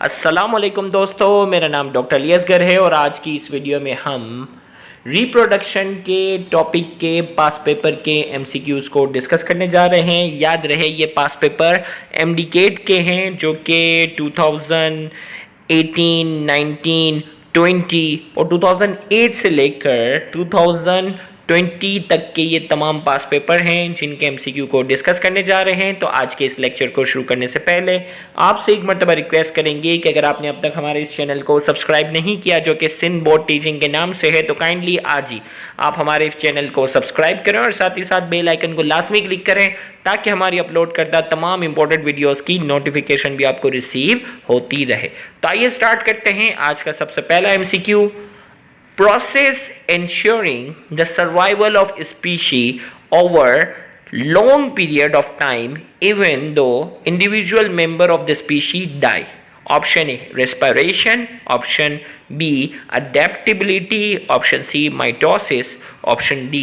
अस्सलामुअलैकुम दोस्तों, मेरा नाम डॉक्टर अली असगर है और आज की इस वीडियो में हम रिप्रोडक्शन के टॉपिक के पास पेपर के एमसीक्यूज़ को डिस्कस करने जा रहे हैं। याद रहे ये पास पेपर एमडीकेट के हैं जो कि 2018, 19, 20 और 2008 से लेकर 2020 तक के ये तमाम पास पेपर हैं जिनके एमसीक्यू को डिस्कस करने जा रहे हैं। तो आज के इस लेक्चर को शुरू करने से पहले आपसे एक मरतबा रिक्वेस्ट करेंगे कि अगर आपने अब तक हमारे इस चैनल को सब्सक्राइब नहीं किया जो कि सिंध बोर्ड टीचिंग के नाम से है, तो काइंडली आज ही आप हमारे इस चैनल को सब्सक्राइब करें और साथ ही साथ बेल आइकन को लाजमी क्लिक करें ताकि हमारी अपलोड करदा तमाम इंपॉर्टेंट वीडियोस की नोटिफिकेशन भी आपको रिसीव होती रहे। तो आइए स्टार्ट करते हैं आज का सबसे पहला MCQ. Process ensuring the survival of species over long period of time even though individual member of the species die. Option A respiration, option B adaptability, option C mitosis, option D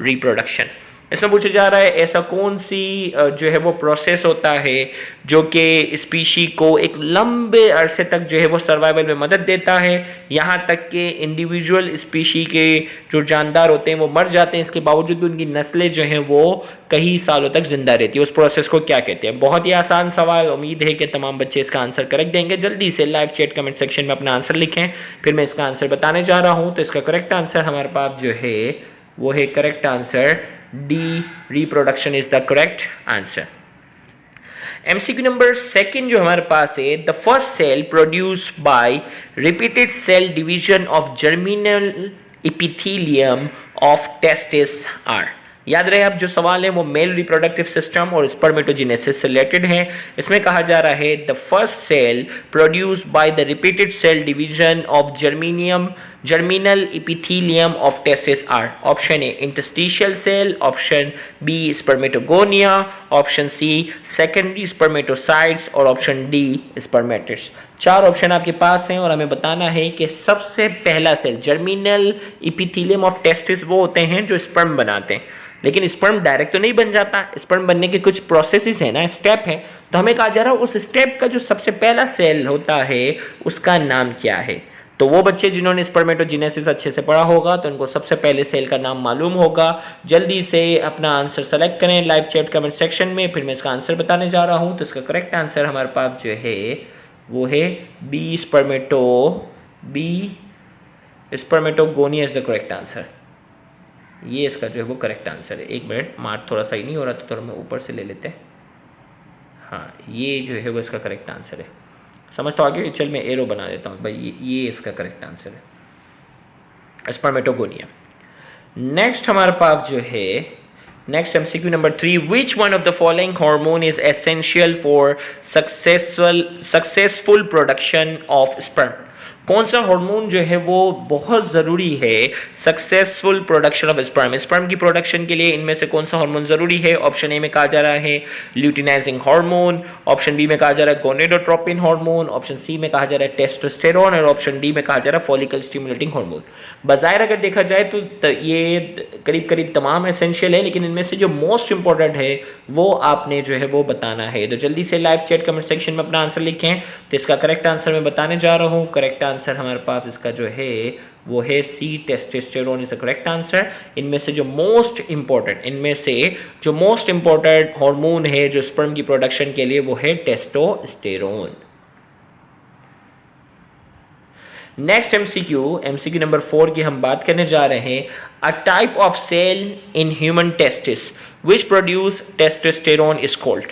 reproduction. इसमें पूछा जा रहा है ऐसा कौन सी जो है वो प्रोसेस होता है जो कि स्पीशी को एक लंबे अरसे तक जो है वो सर्वाइवल में मदद देता है, यहाँ तक कि इंडिविजुअल स्पीशी के जो जानदार होते हैं वो मर जाते हैं, इसके बावजूद भी उनकी नस्लें जो हैं वो कई सालों तक जिंदा रहती है। उस प्रोसेस को क्या कहते हैं? बहुत ही आसान सवाल, उम्मीद है कि तमाम बच्चे इसका आंसर करेक्ट देंगे। जल्दी से लाइव चैट कमेंट सेक्शन में अपना आंसर लिखें, फिर मैं इसका आंसर बताने जा रहा हूँ। तो इसका करेक्ट आंसर हमारे पास जो है वो है correct answer D, reproduction is the correct answer. MCQ number second जो हमारे पास है, the first cell produce by repeated cell division of germinal epithelium of testis are. याद रहे अब जो सवाल है वो मेल रिप्रोडक्टिव सिस्टम और स्पर्मेटोजेनेसिस से रिलेटेड है। इसमें कहा जा रहा है the first cell produce by the repeated cell division of germinal epithelium of testis are. Option A interstitial cell, option B spermatogonia, option C secondary spermatocytes और option D spermatids. चार option आपके पास हैं और हमें बताना है कि सबसे पहला cell germinal epithelium of testis वो होते हैं जो स्पर्म बनाते हैं, लेकिन स्पर्म डायरेक्ट तो नहीं बन जाता, स्पर्म बनने के कुछ प्रोसेसेस है ना, स्टेप है। तो हमें कहा जा रहा है उस स्टेप का जो सबसे पहला सेल होता है उसका नाम क्या है। तो वो बच्चे जिन्होंने स्पर्मेटोजेनेसिस अच्छे से पढ़ा होगा तो उनको सबसे पहले सेल का नाम मालूम होगा। जल्दी से अपना आंसर सेलेक्ट करें लाइव चैट कमेंट सेक्शन में, फिर मैं इसका आंसर बताने जा रहा हूँ। तो इसका करेक्ट आंसर हमारे पास जो है वो है B spermatogonia is the correct answer. ये इसका जो है वो करेक्ट आंसर है। एक मिनट, मार्क थोड़ा सही नहीं हो रहा तो थोड़ा मैं ऊपर से ले लेते हैं। हाँ, ये जो है वो इसका करेक्ट आंसर है। समझ तो आ गया? चल मैं एरो बना देता हूँ भाई, ये इसका करेक्ट आंसर है, स्पर्मेटोगोनिया। नेक्स्ट हमारे पास जो है next MCQ number 3, which one of the following hormone is essential for successful production of sperm. कौन सा हार्मोन जो है वो बहुत ज़रूरी है successful production of sperm. Sperm की प्रोडक्शन के लिए इनमें से कौन सा हार्मोन ज़रूरी है? ऑप्शन ए में कहा जा रहा है ल्यूटिनाइजिंग हार्मोन, ऑप्शन बी में कहा जा रहा है गोनेडोट्रोपिन हार्मोन, ऑप्शन सी में कहा जा रहा है टेस्टोस्टेरोन और ऑप्शन डी में कहा जा रहा है फॉलिकल स्टिमुलेटिंग हार्मोन। बज़ाहिर अगर देखा जाए तो ये करीब करीब तमाम एसेंशियल है, लेकिन इनमें से जो मोस्ट इंपॉर्टेंट है वो आपने जो है वो बताना है। तो जल्दी से लाइव चैट कमेंट सेक्शन में अपना आंसर लिखें। तो इसका करेक्ट आंसर मैं बताने जा रहा हूँ। करेक्ट आंसर हमारे पास इसका जो है वो है C, testosterone is the correct answer. इनमें से जो मोस्ट इंपॉर्टेंट हार्मोन है जो स्पर्म की प्रोडक्शन के लिए वो है टेस्टोस्टेरोन। नेक्स्ट एमसीक्यू नंबर 4 की हम बात करने जा रहे हैं, a type of cell in human testis which produce testosterone is called.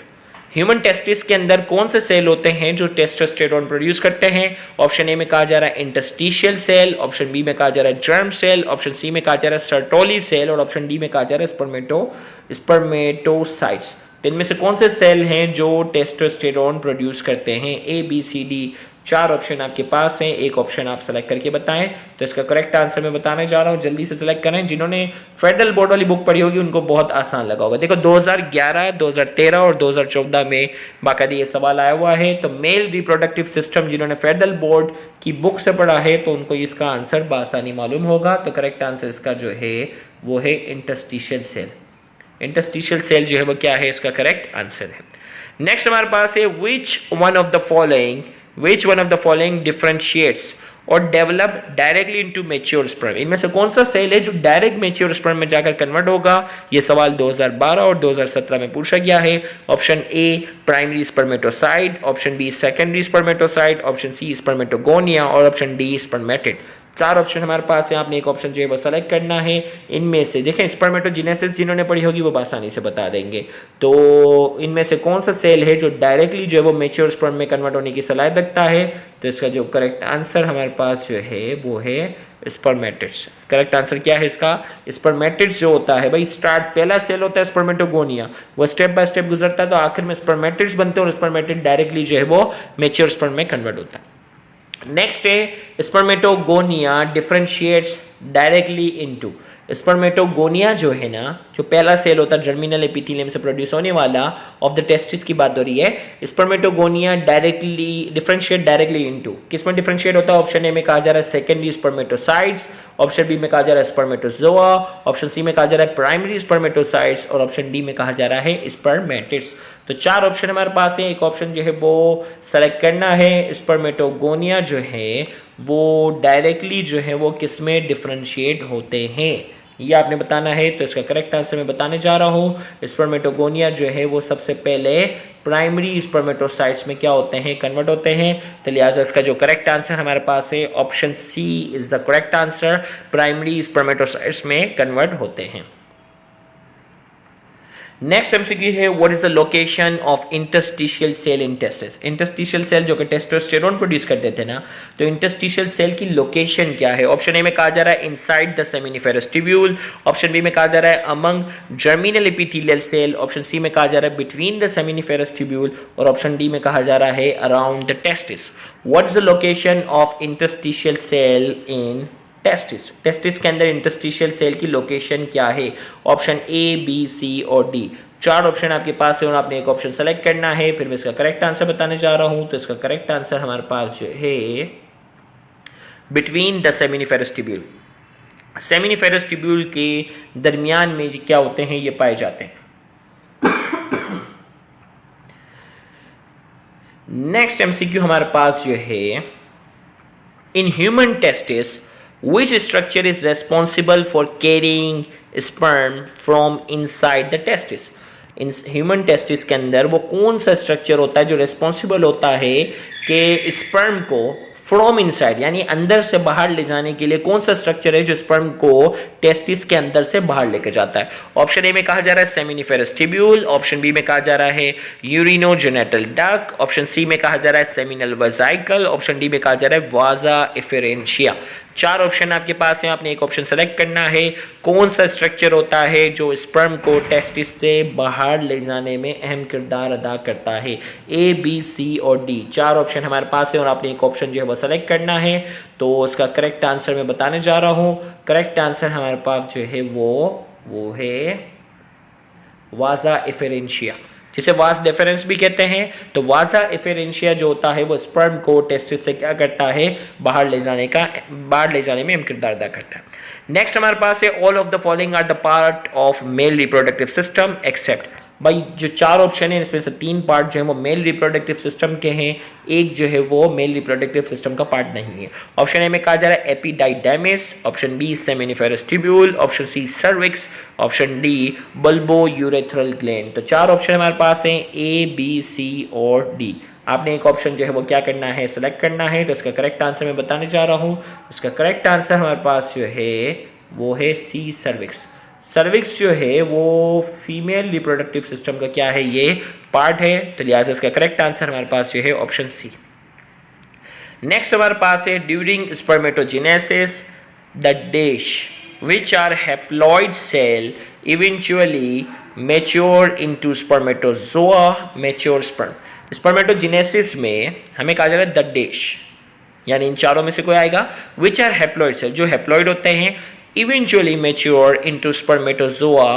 Human testis के अंदर कौन से सेल होते हैं जो टेस्टोस्टेरोन प्रोड्यूस करते हैं? ऑप्शन ए में कहा जा रहा है इंटरस्टिशियल सेल, ऑप्शन बी में कहा जा रहा है जर्म सेल, ऑप्शन सी में कहा जा रहा है सर्टोली सेल और ऑप्शन डी में कहा जा रहा है स्पर्मेटोसाइट्स। तो इनमें से कौन से सेल हैं जो टेस्टोस्टेरोन प्रोड्यूस करते हैं? ए बी सी डी, चार ऑप्शन आपके पास हैं, एक ऑप्शन आप सेलेक्ट करके बताएं। तो इसका करेक्ट आंसर मैं बताने जा रहा हूं, जल्दी से सेलेक्ट करें। जिन्होंने फेडरल बोर्ड वाली बुक पढ़ी होगी उनको बहुत आसान लगा होगा। देखो 2011, 2013 और 2014 में बाकायदा ये सवाल आया हुआ है। तो मेल रिप्रोडक्टिव सिस्टम जिन्होंने फेडरल बोर्ड की बुक से पढ़ा है तो उनको इसका आंसर बआसानी मालूम होगा। तो करेक्ट आंसर इसका जो है वो है इंटरस्टिशियल सेल। इंटरस्टिशियल सेल जो है वो क्या है, इसका करेक्ट आंसर है। नेक्स्ट हमारे पास है which one of the following which one of the following differentiates और develop directly into mature sperm, इनमें से कौन सा सेल है जो डायरेक्ट मैच्योर स्पर्म में जाकर कन्वर्ट होगा? ये सवाल 2012 और 2017 में पूछा गया है। Option A primary spermatocyte, option B secondary spermatocyte, option C spermatogonia और ऑप्शन डी स्पर्मेटिड। 4 ऑप्शन हमारे पास है, आपने एक ऑप्शन जो है वो सेलेक्ट करना है। इनमें से देखें स्पर्मेटोजेनेसिस जिन्होंने पढ़ी होगी वो आसानी से बता देंगे। तो इनमें से कौन सा सेल है जो डायरेक्टली जो है वो मैच्योर स्पर्म में कन्वर्ट होने की सलाहियत रखता है? तो इसका जो करेक्ट आंसर हमारे पास जो है वो है स्पर्मेटिड्स। करेक्ट आंसर क्या है इसका? स्पर्मेटिड्स जो होता है भाई, स्टार्ट पहला सेल होता है स्पर्मेटोगोनिया, वो स्टेप बाय स्टेप गुजरता है तो आखिर में स्पर्मेटिड्स बनते हैं और स्पर्मेटिड डायरेक्टली जो है वो मैच्योर स्पर्म में कन्वर्ट होता है। नेक्स्ट है spermatogonia differentiates directly into. Spermatogonia जो है ना, जो पहला सेल होता है जर्मिनल एपिथेलियम से प्रोड्यूस होने वाला ऑफ द टेस्टिस की बात हो रही है। Spermatogonia directly differentiate directly into, किस में डिफरेंशिएट होता है? ऑप्शन ए में कहा जा रहा है सेकेंडरी स्पर्मेटोसाइट्स, ऑप्शन बी में कहा जा रहा है स्पर्मेटोजोआ, ऑप्शन सी में कहा जा रहा है प्राइमरी स्पर्मेटोसाइट्स और ऑप्शन डी में कहा जा रहा है स्पर्मेटिड्स। तो 4 ऑप्शन हमारे पास है, एक ऑप्शन जो है वो सेलेक्ट करना है। स्पर्मेटोगोनिया जो है वो डायरेक्टली जो है वो किस में डिफरेंशिएट होते हैं, ये आपने बताना है। तो इसका करेक्ट आंसर मैं बताने जा रहा हूँ। स्पर्मेटोगोनिया जो है वो सबसे पहले प्राइमरी स्पर्मेटोसाइट्स में क्या होते हैं? कन्वर्ट होते हैं। तो लिहाजा इसका जो करेक्ट आंसर हमारे पास है option C is the correct answer, primary spermatocytes में कन्वर्ट होते हैं। नेक्स्ट एमसीक्यू है what is the location of interstitial cell in testis. Interstitial cell जो कि टेस्टोस्टेरोन प्रोड्यूस करते थे ना, तो इंटरस्टिशियल सेल की लोकेशन क्या है? ऑप्शन ए में कहा जा रहा है inside the seminiferous tubule, option B में कहा जा रहा है among germinal epithelial cell, option C में कहा जा रहा है बिटवीन द सेमिनिफेरस ट्यूब्यूल और ऑप्शन डी में कहा जा रहा है around the testis. What is the location of interstitial cell in testis? Testis के अंदर इंटरस्टिशियल सेल की लोकेशन क्या है? ऑप्शन ए, बी, सी और डी। 4 ऑप्शन आपके पास है और आपने एक ऑप्शन सेलेक्ट करना है। फिर मैं इसका करेक्ट आंसर बताने जा रहा हूं। तो इसका करेक्ट आंसर हमारे पास जो है between the seminiferous tubule. Seminiferous tubule के दरमियान में क्या होते हैं? ये पाए जाते हैं। नेक्स्ट एमसीक्यू हमारे पास जो है in human testis which structure is responsible for carrying sperm from inside the testis? In human testis के अंदर वो कौन सा स्ट्रक्चर होता है जो रिस्पॉन्सिबल होता है कि स्पर्म को फ्रॉम इनसाइड यानी अंदर से बाहर ले जाने के लिए कौन सा स्ट्रक्चर है जो स्पर्म को टेस्टिस के अंदर से बाहर लेकर जाता है? ऑप्शन ए में कहा जा रहा है सेमिनिफेरस ट्यूब्यूल, ऑप्शन बी में कहा जा रहा है यूरिनोजेनेटल डक्ट, ऑप्शन सी में कहा जा रहा है सेमिनल वेसिकल, ऑप्शन डी में कहा जा रहा है वाजा एफेरेंशिया। 4 ऑप्शन आपके पास है, आपने एक ऑप्शन सेलेक्ट करना है। कौन सा स्ट्रक्चर होता है जो स्पर्म को टेस्टिस से बाहर ले जाने में अहम किरदार अदा करता है? ए, बी, सी और डी। 4 ऑप्शन हमारे पास है और आपने एक ऑप्शन जो है वो सेलेक्ट करना है। तो उसका करेक्ट आंसर मैं बताने जा रहा हूँ। करेक्ट आंसर हमारे पास जो है वो है वाजा एफेरेंशिया, जिसे वास डिफरेंस भी कहते हैं। तो वाजा एफेरेंशिया जो होता है वो स्पर्म को टेस्टिस से क्या करता है? बाहर ले जाने में अहम किरदार अदा करता है। नेक्स्ट हमारे पास है all of the following are the part of male reproductive system except. भाई जो 4 ऑप्शन है इसमें से 3 पार्ट जो है वो मेल रिप्रोडक्टिव सिस्टम के हैं, एक जो है वो मेल रिप्रोडक्टिव सिस्टम का पार्ट नहीं है। ऑप्शन ए में कहा जा रहा है epididymis, option B seminiferous tubule, option C cervix, option D bulbourethral gland. तो 4 ऑप्शन हमारे पास हैं ए, बी, सी और डी। आपने एक ऑप्शन जो है वो क्या करना है? सेलेक्ट करना है। तो इसका करेक्ट आंसर मैं बताने जा रहा हूँ। इसका करेक्ट आंसर हमारे पास जो है वो है सी सर्विक्स। सर्विक्स जो है वो फीमेल रिप्रोडक्टिव सिस्टम का क्या है? ये पार्ट है। तो लिहाजा इसका करेक्ट आंसर हमारे पास जो है ऑप्शन सी। नेक्स्ट हमारे पास है during spermatogenesis the dish which are haploid cell eventually mature into spermatozoa mature sperm। Spermatogenesis में हमें कहा जा रहा है द डिश, यानी इन चारों में से कोई आएगा। which are haploid cell, जो हैप्लॉइड होते हैं, eventually mature into spermatozoa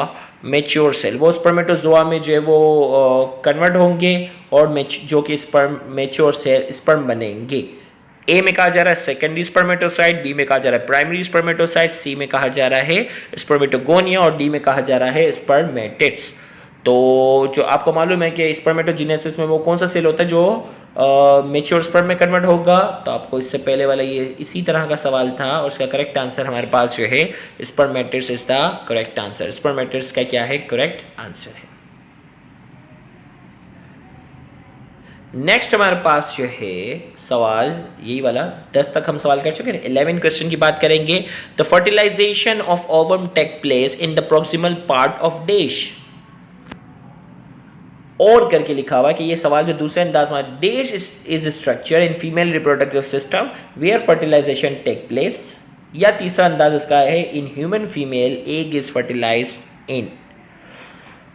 mature cell, वो स्पर्मेटोजोआ में जो है वो कन्वर्ट होंगे और जो कि स्पर्म मेच्योर सेल स्पर्म बनेंगे। ए में कहा जा रहा है सेकेंडरी स्पर्मेटोसाइट, बी में कहा जा रहा है प्राइमरी स्पर्मेटोसाइट, सी में कहा जा रहा है स्पर्मेटोगोनिया और डी में कहा जा रहा है स्पर्मेटिड्स। तो जो आपको मालूम है कि स्पर्मेटोजेनेसिस में वो कौन सा सेल होता है जो मेच्योर स्पर्म में कन्वर्ट होगा, तो आपको इससे पहले वाला ये इसी तरह का सवाल था और इसका करेक्ट आंसर हमारे पास जो है spermatids is the correct answer. Spermatids का क्या है करेक्ट आंसर है। नेक्स्ट हमारे पास जो है सवाल यही वाला 10 तक हम सवाल कर चुके हैं। 11 क्वेश्चन की बात करेंगे। The fertilization of ovum take place in the proximal part of dash, और करके लिखा हुआ है कि ये सवाल जो दूसरे अंदाज में, dash is structure in female reproductive system where fertilization take place, या तीसरा अंदाज इसका है in human female egg is fertilized in.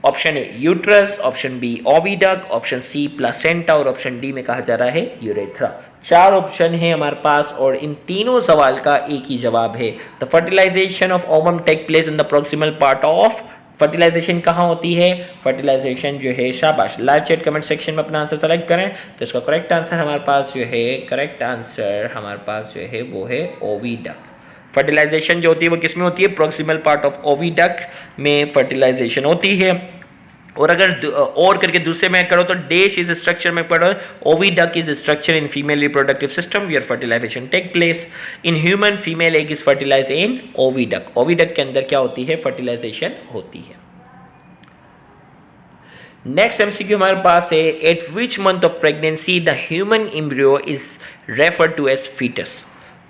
Option A uterus, option B oviduct, option C placenta और ऑप्शन डी में कहा जा रहा है यूरेथ्रा। 4 ऑप्शन है हमारे पास और इन तीनों सवाल का एक ही जवाब है। The fertilization of ovum take place in the proximal part of, fertilization कहाँ होती है, फर्टिलाइजेशन जो है, शाबाश, लाइव चैट कमेंट सेक्शन में अपना आंसर सेलेक्ट करें। तो इसका करेक्ट आंसर हमारे पास जो है, करेक्ट आंसर हमारे पास जो है वो है ओविडक्ट। फर्टिलाइजेशन जो होती है वो किस में होती है, प्रोक्सिमल पार्ट ऑफ ओविडक्ट में फर्टिलाइजेशन होती है। और अगर और करके दूसरे में करो तो डैश इज स्ट्रक्चर में पढ़ो, oviduct is structure in female reproductive system where fertilization take place in human female egg is fertilize in oviduct. Oviduct के अंदर क्या होती है, फर्टिलाइजेशन होती है। नेक्स्ट एमसीक्यू हमारे पास है, at which month of pregnancy the human embryo is referred to as foetus.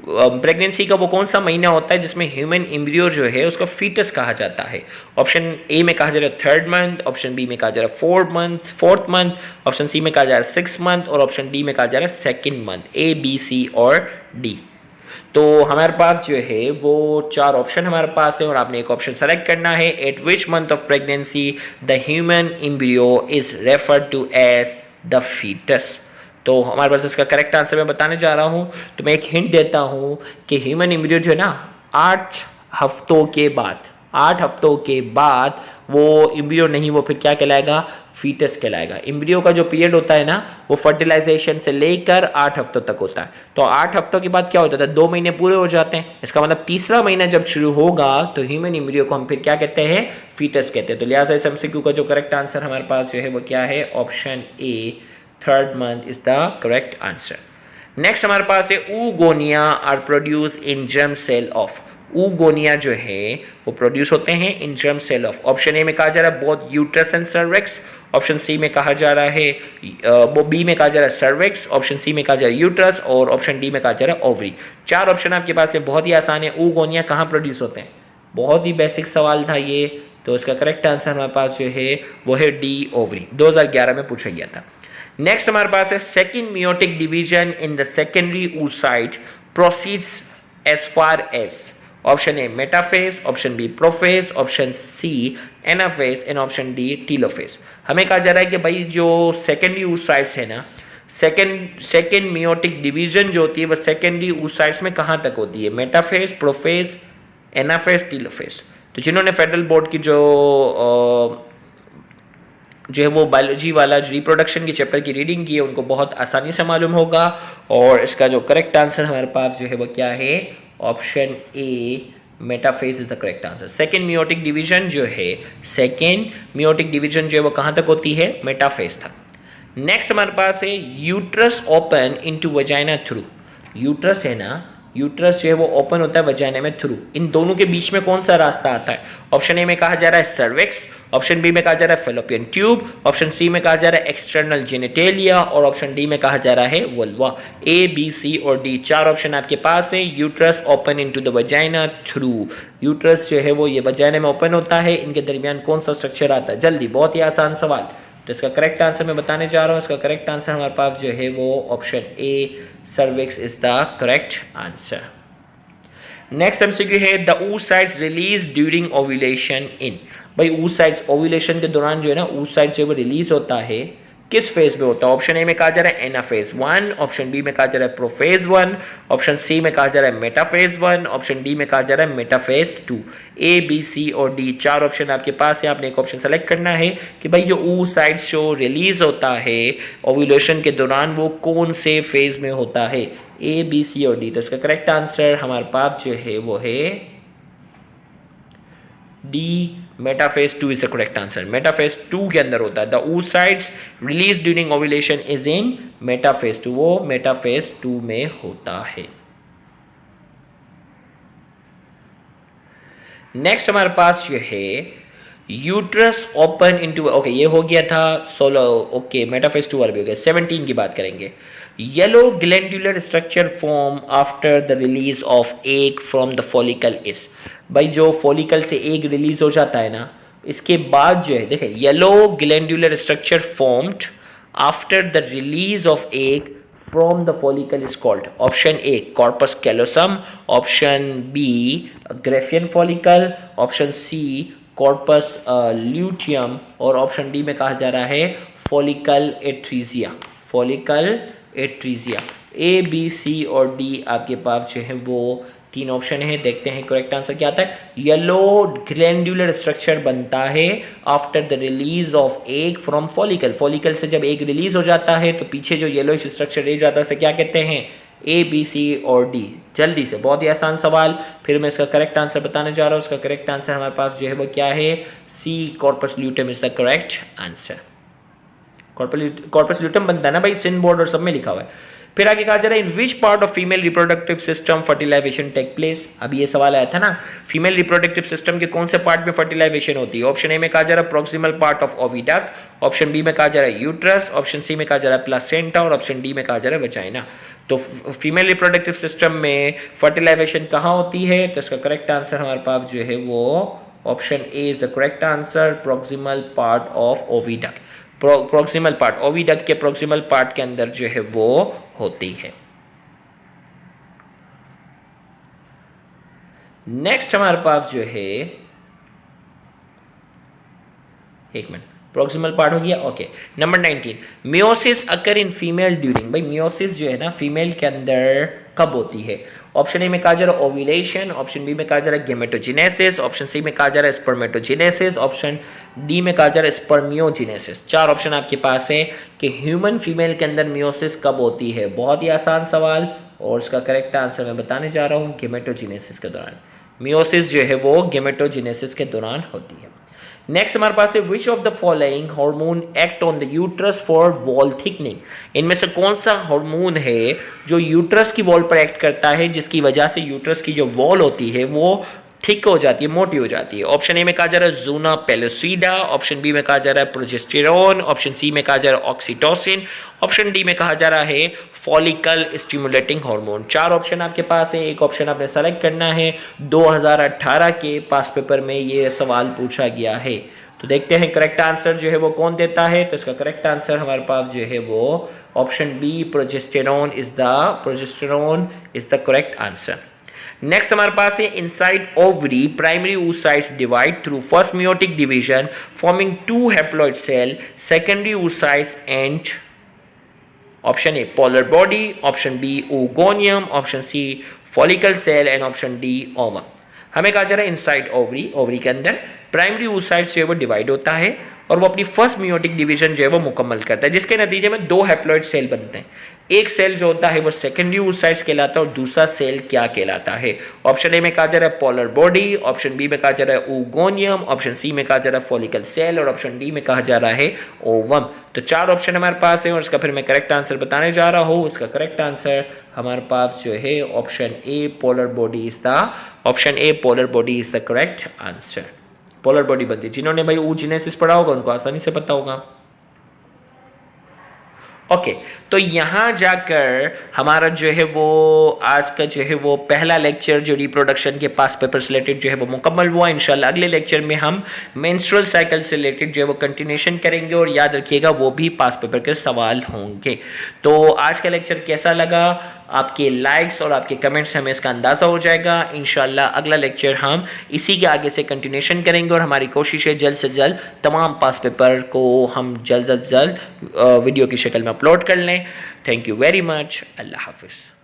Pregnancy का वो कौन सा महीना होता है जिसमें ह्यूमन एम्ब्रियो जो है उसका फीटस कहा जाता है। ऑप्शन ए में कहा जा रहा है 3rd मंथ, ऑप्शन बी में कहा जा रहा है 4th मंथ, ऑप्शन सी में कहा जा रहा है 6th मंथ और ऑप्शन डी में कहा जा रहा है 2nd मंथ। ए, बी, सी और डी। तो हमारे पास जो है वो 4 ऑप्शन हमारे पास है और आपने एक ऑप्शन सेलेक्ट करना है। At which month of pregnancy the human embryo is referred to as the foetus. तो हमारे पास इसका करेक्ट आंसर मैं बताने जा रहा हूँ। तो मैं एक हिंट देता हूँ कि ह्यूमन एम्ब्रियो जो है ना 8 हफ्तों के बाद वो एम्ब्रियो नहीं, वो फिर क्या कहलाएगा, फीटस कहलाएगा। एम्ब्रियो का जो पीरियड होता है ना वो फर्टिलाइजेशन से लेकर 8 हफ्तों तक होता है। तो 8 हफ्तों के बाद क्या होता है, 2 महीने पूरे हो जाते हैं। इसका मतलब तीसरा महीना जब शुरू होगा तो ह्यूमन एम्ब्रियो को हम फिर क्या कहते हैं, फीटस कहते हैं। तो लिहाजा इस एमसीक्यू का जो करेक्ट आंसर हमारे पास जो है वो क्या है, option A 3rd month is the correct answer. Next हमारे पास है oogonia are produce in germ cell of. oogonia जो है वो प्रोड्यूस होते हैं in germ cell of. Option A में कहा जा रहा है both uterus and cervix, option C में कहा जा रहा है वो बी में कहा जा रहा है सर्विक्स, ऑप्शन सी में कहा जा रहा है यूट्रस और ऑप्शन डी में कहा जा रहा है ओवरी। 4 ऑप्शन आपके पास है, बहुत ही आसान है। oogonia कहाँ प्रोड्यूस होते हैं, बहुत ही बेसिक सवाल था ये। तो इसका करेक्ट आंसर हमारे पास जो है वो है डी, ओवरी। 2011 में पूछा गया था। नेक्स्ट हमारे पास है second meiotic division in the secondary oocyte proceeds as far as. Option A metaphase, option B prophase, option C anaphase and option D telophase. हमें कहा जा रहा है कि भाई जो सेकेंडरी oocytes है ना, सेकेंड मियोटिक डिवीजन जो होती है वो सेकेंडरी oocytes में कहाँ तक होती है, मेटाफेज, प्रोफेज, एनाफेज, टीलोफेज। तो जिन्होंने फेडरल बोर्ड की जो है वो बायोलॉजी वाला जो रिप्रोडक्शन के चैप्टर की रीडिंग की है उनको बहुत आसानी से मालूम होगा। और इसका जो करेक्ट आंसर हमारे पास जो है वो क्या है, option A metaphase is the correct answer. Second meiotic division जो है, सेकेंड मियोटिक डिवीजन जो है वो कहाँ तक होती है, मेटाफेज तक। नेक्स्ट हमारे पास है uterus open into vagina through. Uterus है ना, यूट्रस जो है वो ओपन होता है वजाइना में थ्रू। इन दोनों के बीच में कौन सा रास्ता आता है, ऑप्शन ए में कहा जा रहा है सर्विक्स, ऑप्शन बी में कहा जा रहा है फेलोपियन ट्यूब, ऑप्शन सी में कहा जा रहा है एक्सटर्नल जेनिटेलिया और ऑप्शन डी में कहा जा रहा है वल्वा। ए, बी, सी और डी 4 ऑप्शन आपके पास है। Uterus open into the vagina through, uterus जो है वो ये वजाइना में ओपन होता है। इनके दरमियान कौन सा स्ट्रक्चर आता है, जल्दी, बहुत ही आसान सवाल। तो इसका करेक्ट आंसर मैं बताने जा रहा हूँ। इसका करेक्ट आंसर हमारे पास जो है वो option A cervix is the correct answer. Next MCQ है the oocytes release during ovulation in. भाई oocytes ओव्यूलेशन के दौरान जो है ना oocytes जो है वो रिलीज होता है, किस फेज में होता है। ऑप्शन ए में कहा जा रहा है एनाफेज 1, ऑप्शन बी में कहा जा रहा है प्रोफेज 1, ऑप्शन सी में कहा जा रहा है मेटाफेज 1, ऑप्शन डी में कहा जा रहा है मेटाफेज 2। ए, बी, सी और डी 4 ऑप्शन आपके पास है। आपने एक ऑप्शन सेलेक्ट करना है कि भाई जो oocytes जो रिलीज होता है ओव्यूलेशन के दौरान वो कौन से फेज में होता है, ए, बी, सी और डी। तो इसका करेक्ट आंसर हमारे पास जो है वो है D, metaphase 2 is the correct answer. Metaphase 2 के अंदर होता है। The oocytes release during ovulation is in metaphase 2, वो मेटाफेज 2 में होता है। नेक्स्ट हमारे पास ये है यूट्रस ओपन इनटू, ओके ये हो गया था 16, ओके मेटाफेज 2 भी हो गया। 17 की बात करेंगे। Yellow glandular structure form after the release of egg from the follicle is, भाई जो फॉलिकल से एग रिलीज हो जाता है ना, इसके बाद जो है देखें yellow glandular structure formed after the release of egg from the follicle is called option A corpus callosum, option B Graafian follicle, option C corpus luteum और option D में कहा जा रहा है follicle atresia। follicle atresia A B C और D आपके पास जो है वो 3 ऑप्शन है। देखते हैं करेक्ट आंसर क्या आता है। येलो ग्लैंडुलर स्ट्रक्चर बनता है after the release of egg from follicle. Follicle से जब एग रिलीज हो जाता है तो पीछे जो येलो स्ट्रक्चर रह जाता है उसे क्या कहते हैं, ए बी सी और डी। जल्दी से, बहुत ही आसान सवाल, फिर मैं इसका करेक्ट आंसर बताने जा रहा हूँ। उसका करेक्ट आंसर हमारे पास जो है वो क्या है, C corpus luteum is the correct answer. Corpus luteum बनता है ना भाई, सिन बोर्ड और सब में लिखा हुआ है। फिर आगे कहा जा रहा है in which part of female reproductive system fertilization take place. अभी ये सवाल आया था ना, फीमेल रिप्रोडक्टिव सिस्टम के कौन से पार्ट में फर्टिलाइजेशन होती है। ऑप्शन ए में कहा जा रहा है proximal part of oviduct, option B में कहा जा रहा है यूट्रस, ऑप्शन सी में कहा जा रहा है प्लासेंटा और ऑप्शन डी में कहा जा रहा है वजाइना। तो फीमेल रिप्रोडक्टिव सिस्टम में फर्टिलाइजेशन कहाँ होती है, तो इसका करेक्ट आंसर हमारे पास जो है वो option A is the correct answer, proximal part of oviduct. Proximal part, oviduct के प्रोक्सिमल पार्ट के अंदर जो है वो होती है। नेक्स्ट हमारे पास जो है, एक मिनट, प्रोक्सिमल पार्ट हो गया, okay. Number 19, meiosis occur in female during. भाई मियोसिस जो है ना फीमेल के अंदर कब होती है। ऑप्शन ए में कहा जा रहा है ओव्यूलेशन, ऑप्शन बी में कहा जा रहा है गेमेटोजेनेसिस, ऑप्शन सी में कहा जा रहा है स्पर्मेटोजेनेसिस, ऑप्शन डी में कहा जा रहा है स्पर्मियोजेनेसिस। 4 ऑप्शन आपके पास है कि ह्यूमन फीमेल के अंदर मियोसिस कब होती है। बहुत ही आसान सवाल और इसका करेक्ट आंसर मैं बताने जा रहा हूँ, गेमेटोजेनेसिस के दौरान। मियोसिस जो है वो गेमेटोजेनेसिस के दौरान होती है। नेक्स्ट हमारे पास है which of the following hormone act on the uterus for wall thickening. इनमें से कौन सा हार्मोन है जो यूट्रस की वॉल पर एक्ट करता है, जिसकी वजह से यूट्रस की जो वॉल होती है वो थिक हो जाती है, मोटी हो जाती है। ऑप्शन ए में कहा जा रहा है ज़ूना पेलोसिडा, ऑप्शन बी में कहा जा रहा है प्रोजेस्टेरोन, ऑप्शन सी में कहा जा रहा है ऑक्सीटोसिन, ऑप्शन डी में कहा जा रहा है फॉलिकल स्टिमुलेटिंग हार्मोन। 4 ऑप्शन आपके पास है, एक ऑप्शन आपने सेलेक्ट करना है। 2018 के पास पेपर में ये सवाल पूछा गया है, तो देखते हैं करेक्ट आंसर जो है वो कौन देता है। तो इसका करेक्ट आंसर हमारे पास जो है वो option B progesterone is the correct answer. Next हमारे पास है inside ovary primary oocytes divide through first meiotic division forming 2 haploid cell, secondary oocytes and option A polar body, option B oogonium, option C follicle cell and option D ovum. हमें कहा जा रहा है inside ovary, ovary के अंदर primary oocytes जो है वो डिवाइड होता है और वो अपनी फर्स्ट meiotic डिवीजन जो है वो मुकम्मल करता है, जिसके नतीजे में 2 हैप्लॉइड सेल बनते हैं। एक सेल जो होता है वो सेकेंडरी oocytes कहलाता है और दूसरा सेल क्या कहलाता है। ऑप्शन ए में कहा जा रहा है पोलर बॉडी, ऑप्शन बी में कहा जा रहा है ओगोनियम, ऑप्शन सी में कहा जा रहा है फॉलिकल सेल और ऑप्शन डी में कहा जा रहा है ओवम। तो 4 ऑप्शन हमारे पास है और इसका फिर मैं करेक्ट आंसर बताने जा रहा हूँ। इसका करेक्ट आंसर हमारे पास जो है option A polar body is the correct answer. Polar body बनती है, जिन्होंने भाई oogenesis पढ़ा होगा उनको आसानी से पता होगा। ओके तो यहाँ जाकर हमारा जो है वो आज का जो है वो पहला लेक्चर जो रिप्रोडक्शन के पास पेपर से रिलेटेड जो है वो मुकम्मल हुआ। इंशाल्लाह अगले लेक्चर में हम मेंस्ट्रुअल साइकिल से रिलेटेड जो है वो कंटिन्यूशन करेंगे और याद रखिएगा वो भी पास पेपर के सवाल होंगे। तो आज का लेक्चर कैसा लगा, आपके लाइक्स और आपके कमेंट्स से हमें इसका अंदाज़ा हो जाएगा। इंशाल्लाह अगला लेक्चर हम इसी के आगे से कंटिन्यूशन करेंगे और हमारी कोशिश है जल्द से जल्द तमाम पास पेपर को हम जल्द वीडियो की शक्ल में अपलोड कर लें। Thank you very much. अल्लाह हाफिज़।